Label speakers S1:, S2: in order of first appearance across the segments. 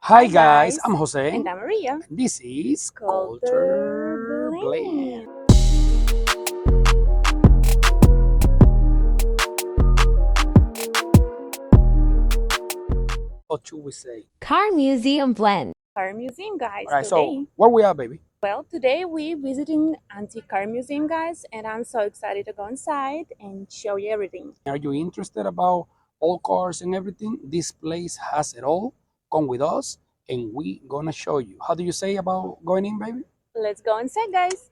S1: Hi guys, I'm Jose.
S2: And I'm Maria.
S1: This is
S2: Culture
S1: Blend. What should we say?
S3: Car Museum Blend.
S2: Car museum, guys.
S1: Alright,
S2: Today.
S1: so where we are, baby?
S2: Well, today we visiting antique car museum, guys, and I'm so excited to go inside and show you everything.
S1: Are you interested about old cars and everything? This place has it all. Come with us and we gonna show you. How do you say about going in, baby?
S2: Let's go inside, guys.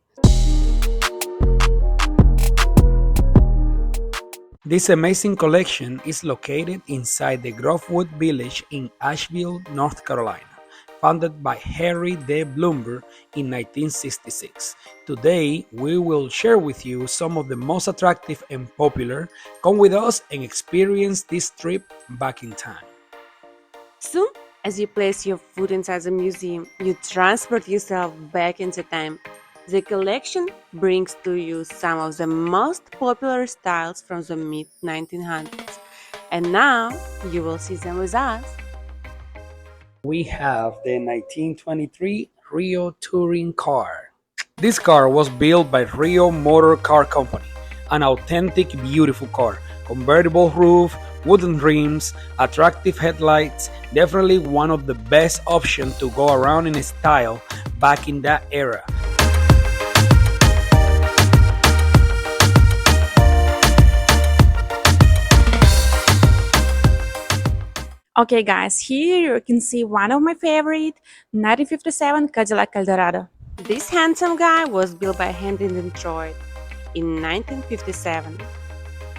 S1: This amazing collection is located inside the Grovewood Village in Ashville, North Carolina, founded by Harry D Blomberg in 1966. Today, we will share with you some of the most attractive and popular. Come with us and experience this trip back in time.
S4: Soon as you place your foot inside the museum, you transport yourself back into time. The collection brings to you some of the most popular styles from the mid-1900s. And now you will see them with us.
S1: We have the 1923 Rio Touring car. This car was built by Rio Motor Car Company, an authentic, beautiful car. Convertible roof, wooden rims, attractive headlights, definitely one of the best options to go around in style back in that era.
S2: Okay, guys, here you can see one of my favorite 1957 Cadillac ElDorado.
S4: This handsome guy was built by hand in Detroit in 1957.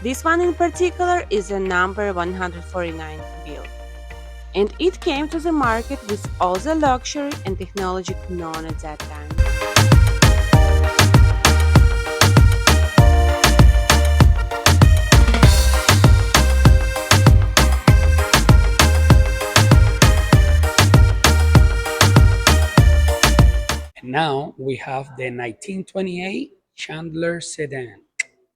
S4: This one in particular is a number 149 build, and it came to the market with all the luxury and technology known at that time.
S1: Now we have the 1928 Chandler sedan.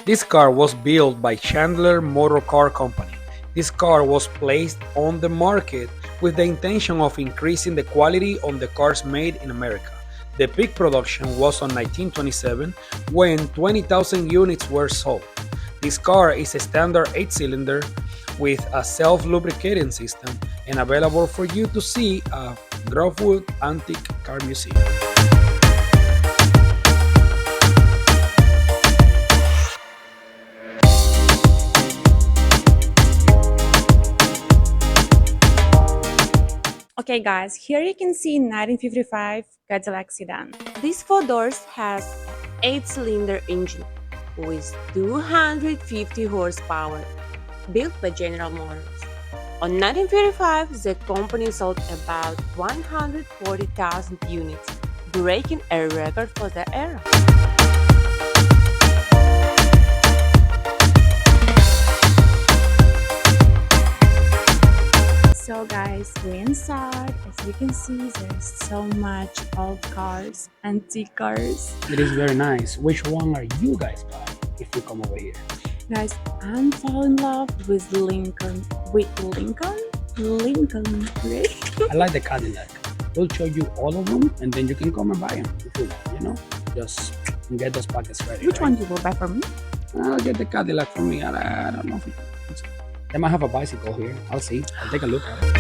S1: This car was built by Chandler Motor Car Company. This car was placed on the market with the intention of increasing the quality on the cars made in America. The peak production was on 1927 when 20,000 units were sold. This car is a standard 8-cylinder with a self-lubricating system and available for you to see at Grovewood Antique Car Museum.
S2: Okay, guys, here you can see 1955 Cadillac sedan.
S4: This 4 doors has an 8-cylinder engine with 250 horsepower, built by General Motors. On 1955, the company sold about 140,000 units, breaking a record for the era.
S2: So guys, we're inside. As you can see, there's so much old cars, antique cars.
S1: It is very nice. Which one are you guys buying if you come over here?
S2: Guys, I'm falling in love with Lincoln. Lincoln, right?
S1: I like the Cadillac. We'll show you all of them and then you can come and buy them if you want, you know? Just get those pockets ready.
S2: Which one you will buy for me?
S1: I'll get the Cadillac for me. I don't know if they might have a bicycle here. I'll see. I'll take a look at it.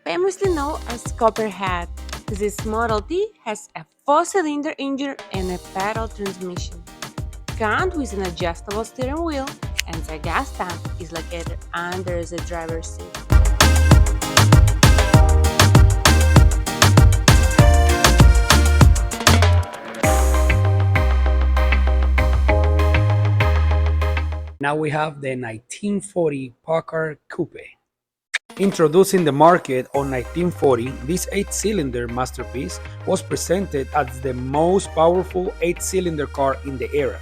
S4: Famously known as Copperhead, this Model T has a 4-cylinder engine and a pedal transmission. Comes with an adjustable steering wheel, and the gas tank is located under the driver's seat.
S1: Now we have the 1940 Packard Coupe. Introducing the market on 1940, this 8-cylinder masterpiece was presented as the most powerful 8-cylinder car in the era.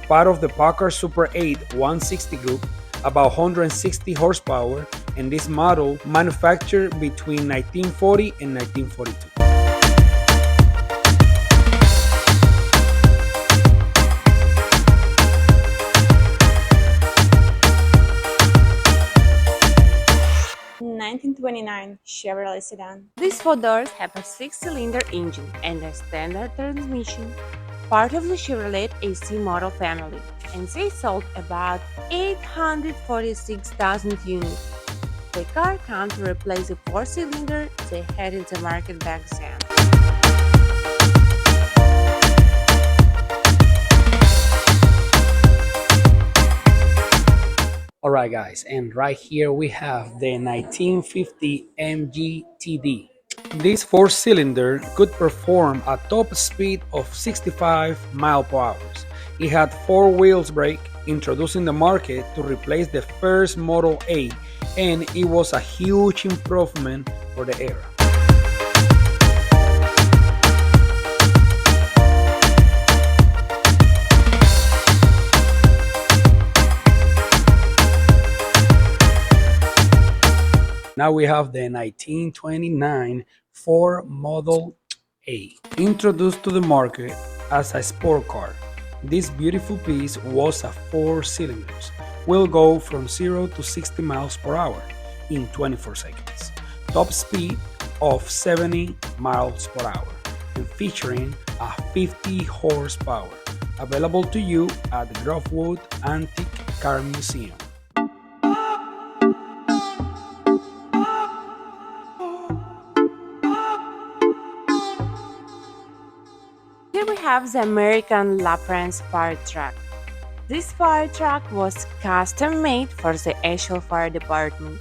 S1: part of the Packard Super 8 160 group, about 160 horsepower, and this model manufactured between 1940 and 1942.
S2: (1929) Chevrolet sedan.
S4: These four doors have a 6-cylinder engine and a standard transmission, part of the Chevrolet AC model family, and they sold about 846,000 units. The car came to replace the 4-cylinder they had in the market back then.
S1: Alright guys, and right here we have the 1950 MGTD. This 4-cylinder could perform a top speed of 65 mph. It had 4 wheels brake, introduced in the market to replace the first Model A, and it was a huge improvement for the era. Now we have the 1929 Ford Model A, introduced to the market as a sport car. This beautiful piece was a 4 cylinders, will go from 0 to 60 miles per hour in 24 seconds, top speed of 70 miles per hour, and featuring a 50 horsepower, available to you at the Grovewood Antique Car Museum.
S4: Here we have the American Lafrance fire truck. This fire truck was custom made for the Ashville Fire Department.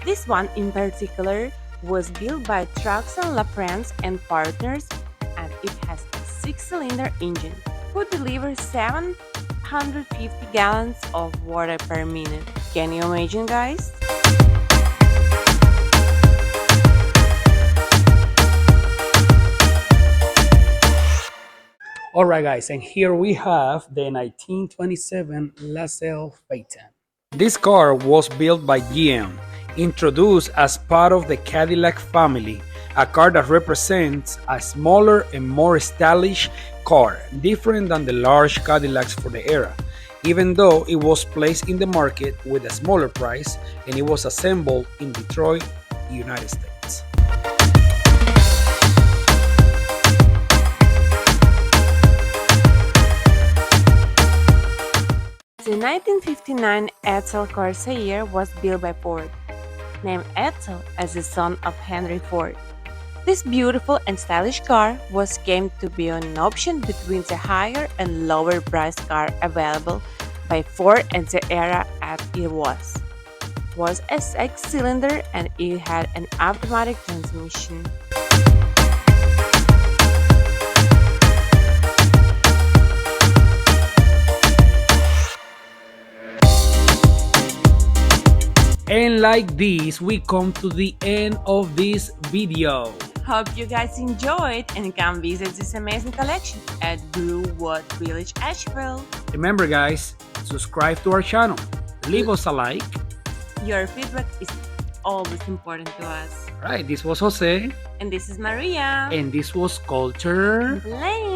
S4: This one in particular was built by Trucks and Lafrance and Partners, and it has a 6-cylinder engine, could deliver 750 gallons of water per minute. Can you imagine, guys?
S1: Alright guys, and here we have the 1927 LaSalle Phaeton. This car was built by GM, introduced as part of the Cadillac family, a car that represents a smaller and more stylish car, different than the large Cadillacs for the era, even though it was placed in the market with a smaller price and it was assembled in Detroit, United States.
S4: The 1959 Edsel Corsair was built by Ford, named Edsel as the son of Henry Ford. This beautiful and stylish car was came to be an option between the higher and lower priced car available by Ford at the era as it was a 6-cylinder and it had an automatic transmission.
S1: And like this, we come to the end of this video.
S4: Hope you guys enjoyed and come visit this amazing collection at Grovewood Village, Asheville.
S1: Remember guys, subscribe to our channel, leave us a like.
S4: Your feedback is always important to us.
S1: Right, this was Jose.
S4: And this is Maria.
S1: And this was Culture.
S4: Blend.